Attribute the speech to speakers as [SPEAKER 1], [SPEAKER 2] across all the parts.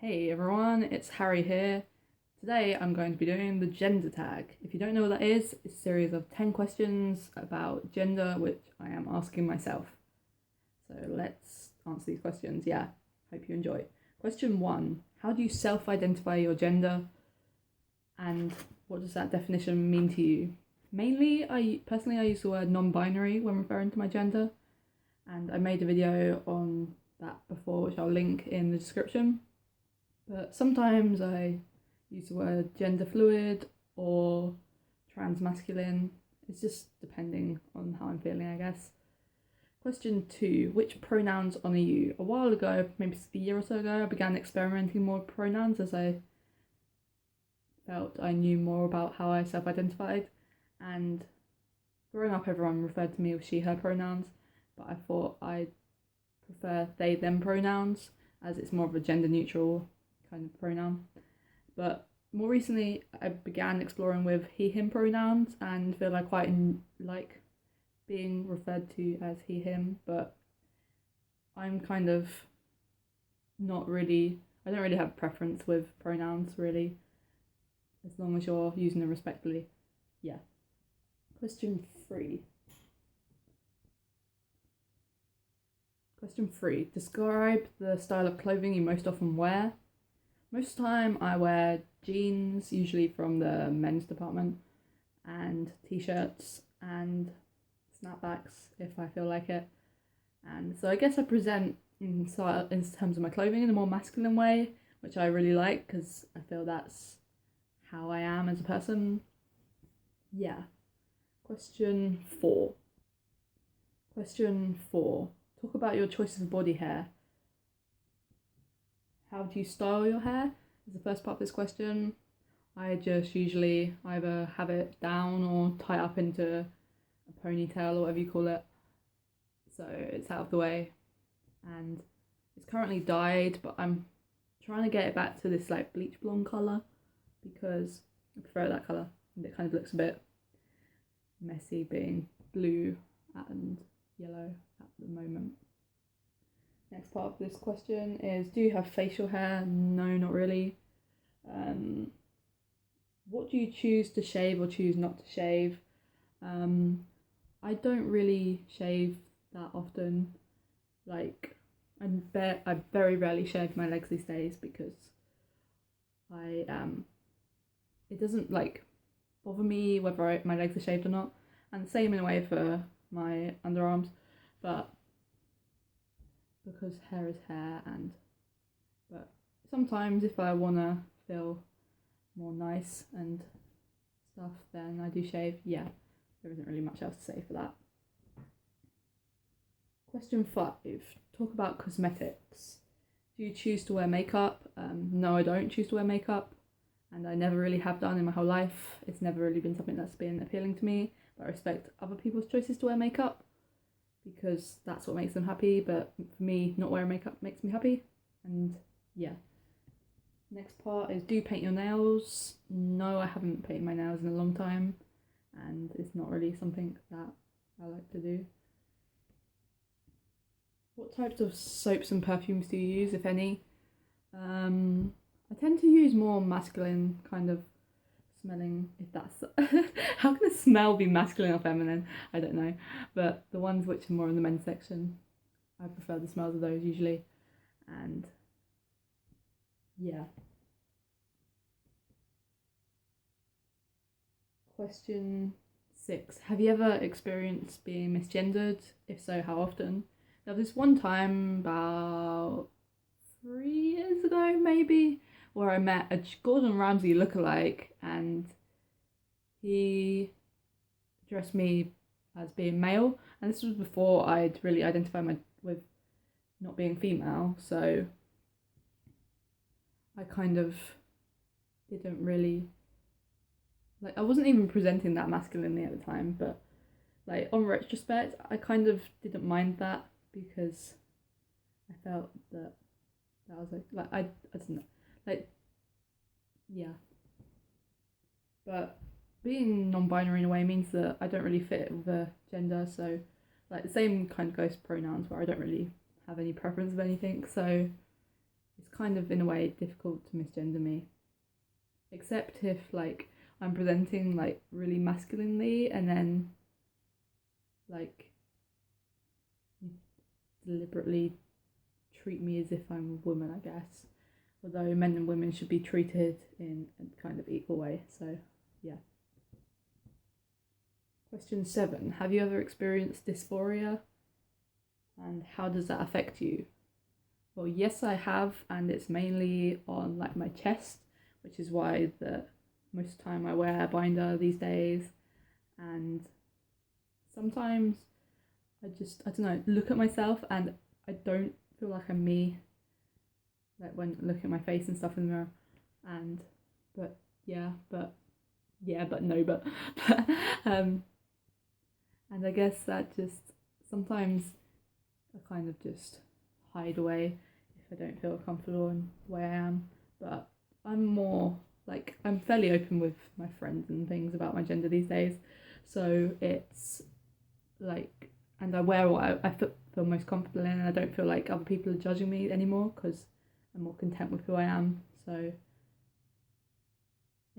[SPEAKER 1] Hey everyone, it's Harry here. Today I'm going to be doing the gender tag. If you don't know what that is, it's a series of 10 questions about gender which I am asking myself. So let's answer these questions. Yeah, hope you enjoy. Question 1. How do you self-identify your gender and what does that definition mean to you? Mainly, I use the word non-binary when referring to my gender, and I made a video on that before which I'll link in the description. But sometimes I use the word gender fluid or transmasculine. It's just depending on how I'm feeling, I guess. Question 2. Which pronouns honour you? A while ago, maybe a year or so ago, I began experimenting more with pronouns as I felt I knew more about how I self-identified. And growing up, everyone referred to me with she, her pronouns, but I thought I'd prefer they, them pronouns as it's more of a gender neutral kind of pronoun. But more recently, I began exploring with he, him pronouns and feel I quite like being referred to as he, him, but I'm kind of not really, I don't really have a preference with pronouns really, as long as you're using them respectfully. Yeah. Question 3. Question 3. Describe the style of clothing you most often wear. Most of the time I wear jeans, usually from the men's department, and t-shirts and snapbacks if I feel like it. And so I guess I present in terms of my clothing in a more masculine way, which I really like because I feel that's how I am as a person. Yeah. Question 4. Talk about your choices of body hair. How do you style your hair? Is the first part of this question. I just usually either have it down or tie up into a ponytail or whatever you call it, so it's out of the way. And it's currently dyed, but I'm trying to get it back to this like bleach blonde colour because I prefer that colour and it kind of looks a bit messy being blue and yellow at the moment. Next part of this question is, do you have facial hair? No, not really. What do you choose to shave or choose not to shave? I don't really shave that often. Like, I very rarely shave my legs these days because it doesn't like bother me whether my legs are shaved or not, and the same in a way for my underarms, but because hair is hair, but sometimes if I wanna feel more nice and stuff, then I do shave. Yeah, there isn't really much else to say for that. Question 5. Talk about cosmetics. Do you choose to wear makeup? No, I don't choose to wear makeup, and I never really have done in my whole life. It's never really been something that's been appealing to me, but I respect other people's choices to wear makeup because that's what makes them happy, but for me, not wearing makeup makes me happy. And yeah. Next part is, do you paint your nails? No, I haven't painted my nails in a long time, and it's not really something that I like to do. What types of soaps and perfumes do you use, if any? I tend to use more masculine kind of smelling, if that's how can a smell be masculine or feminine? I don't know, but the ones which are more in the men's section, I prefer the smells of those usually. And yeah. Question 6. Have you ever experienced being misgendered? If so, how often? There was this one time about 3 years ago, maybe, where I met a Gordon Ramsay lookalike, and he addressed me as being male, and this was before I'd really identified with not being female, so I kind of didn't really like, I wasn't even presenting that masculinely at the time, but like on retrospect, I kind of didn't mind that because I felt that was like I don't know, like, yeah. But being non-binary in a way means that I don't really fit with a gender, so like the same kind of goes for pronouns where I don't really have any preference of anything, so it's kind of in a way difficult to misgender me, except if like I'm presenting like really masculinely and then like you deliberately treat me as if I'm a woman, I guess. Although men and women should be treated in a kind of equal way. So, yeah. Question 7. Have you ever experienced dysphoria? And how does that affect you? Well, yes, I have, and it's mainly on like my chest, which is why the most time I wear a binder these days. And sometimes I don't know, look at myself and I don't feel like I'm me, like when looking at my face and stuff in the mirror. But and I guess that just sometimes I kind of just hide away if I don't feel comfortable in the way I am. But I'm more like, I'm fairly open with my friends and things about my gender these days. So it's like, and I wear what I feel most comfortable in, and I don't feel like other people are judging me anymore because I'm more content with who I am. So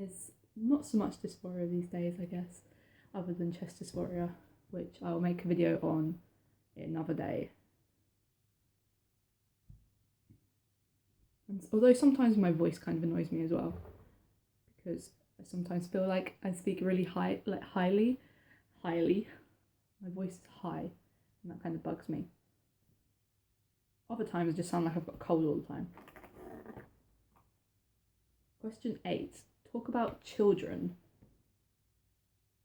[SPEAKER 1] it's not so much dysphoria these days, I guess, other than chest dysphoria, which I'll make a video on another day. And although sometimes my voice kind of annoys me as well, because I sometimes feel like I speak really highly. My voice is high, and that kind of bugs me. Other times I just sound like I've got a cold all the time. Question 8. Talk about children.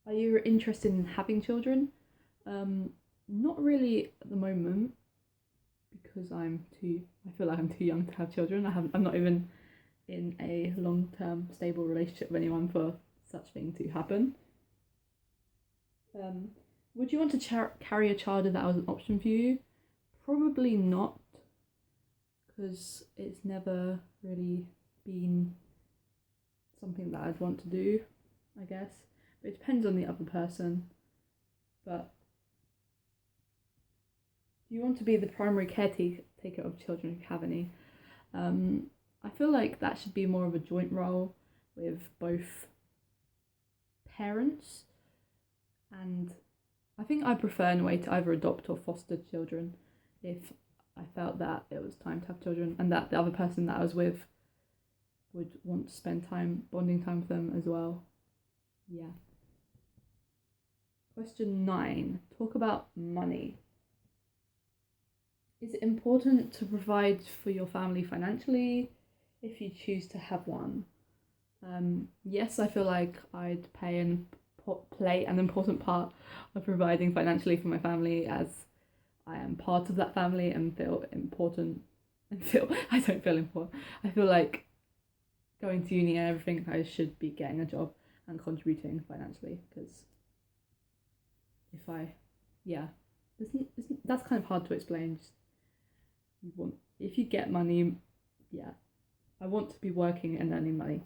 [SPEAKER 1] Are you interested in having children? Not really at the moment, because I feel like I'm too young to have children. I'm not even in a long-term stable relationship with anyone for such thing to happen. Would you want to carry a child if that was an option for you? Probably not, because it's never really been something that I'd want to do, I guess. But it depends on the other person. But do you want to be the primary caretaker of children if you have any? I feel like that should be more of a joint role with both parents, and I think I prefer in a way to either adopt or foster children if I felt that it was time to have children and that the other person that I was with would want to spend bonding time with them as well. Yeah. Question 9. Talk about money. Is it important to provide for your family financially if you choose to have one? Yes, I feel like I'd play an important part of providing financially for my family, as I am part of that family and feel important. I don't feel important. I feel like going to uni and everything, I should be getting a job and contributing financially, because that's kind of hard to explain. If you get money, yeah, I want to be working and earning money.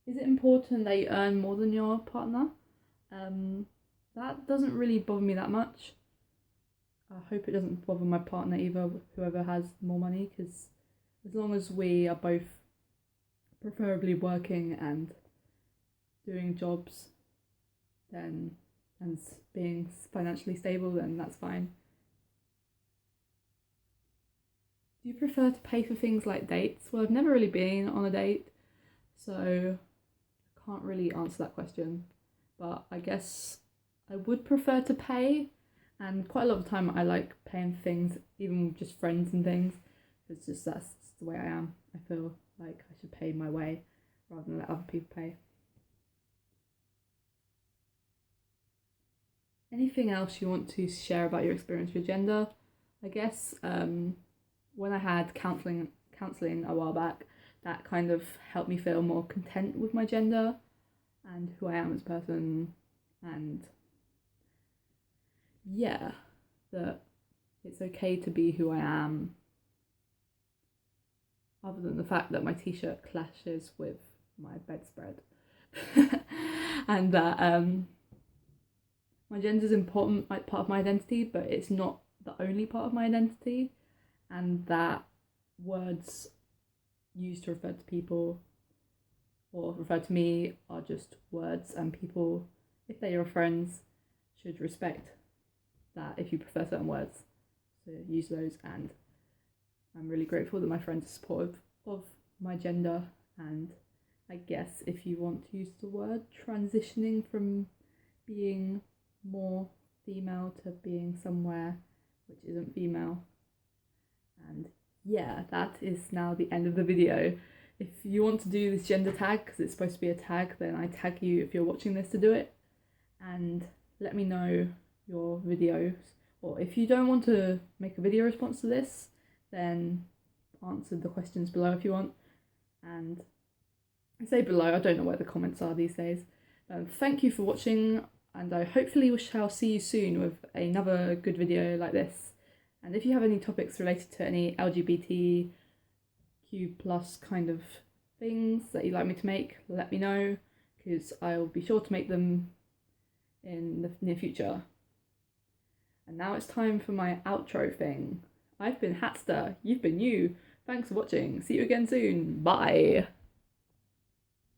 [SPEAKER 1] Is it important that you earn more than your partner? That doesn't really bother me that much. I hope it doesn't bother my partner either, whoever has more money, because as long as we are both preferably working and doing jobs and being financially stable, then that's fine. Do you prefer to pay for things like dates? Well, I've never really been on a date, so I can't really answer that question. But I guess I would prefer to pay, and quite a lot of the time I like paying for things, even with just friends and things. It's just that's the way I am. I feel like I should pay my way rather than let other people pay. Anything else you want to share about your experience with gender? I guess when I had counselling a while back, that kind of helped me feel more content with my gender and who I am as a person, and yeah, that it's okay to be who I am, other than the fact that my t-shirt clashes with my bedspread. And that my gender is important, like part of my identity, but it's not the only part of my identity. and that words used to refer to people or refer to me are just words, and people, if they're your friends, should respect that if you prefer certain words. So use those, and I'm really grateful that my friends are supportive of my gender. And I guess if you want to use the word transitioning from being more female to being somewhere which isn't female. And yeah, that is now the end of the video. If you want to do this gender tag, because it's supposed to be a tag, then I tag you if you're watching this to do it. And let me know your videos. Or if you don't want to make a video response to this, then answer the questions below if you want. And I say below, I don't know where the comments are these days. Thank you for watching, and I hopefully shall see you soon with another good video like this. And if you have any topics related to any LGBTQ plus kind of things that you'd like me to make, let me know, because I'll be sure to make them in the near future. And now it's time for my outro thing. I've been Hatster, you've been you. Thanks for watching. See you again soon. Bye.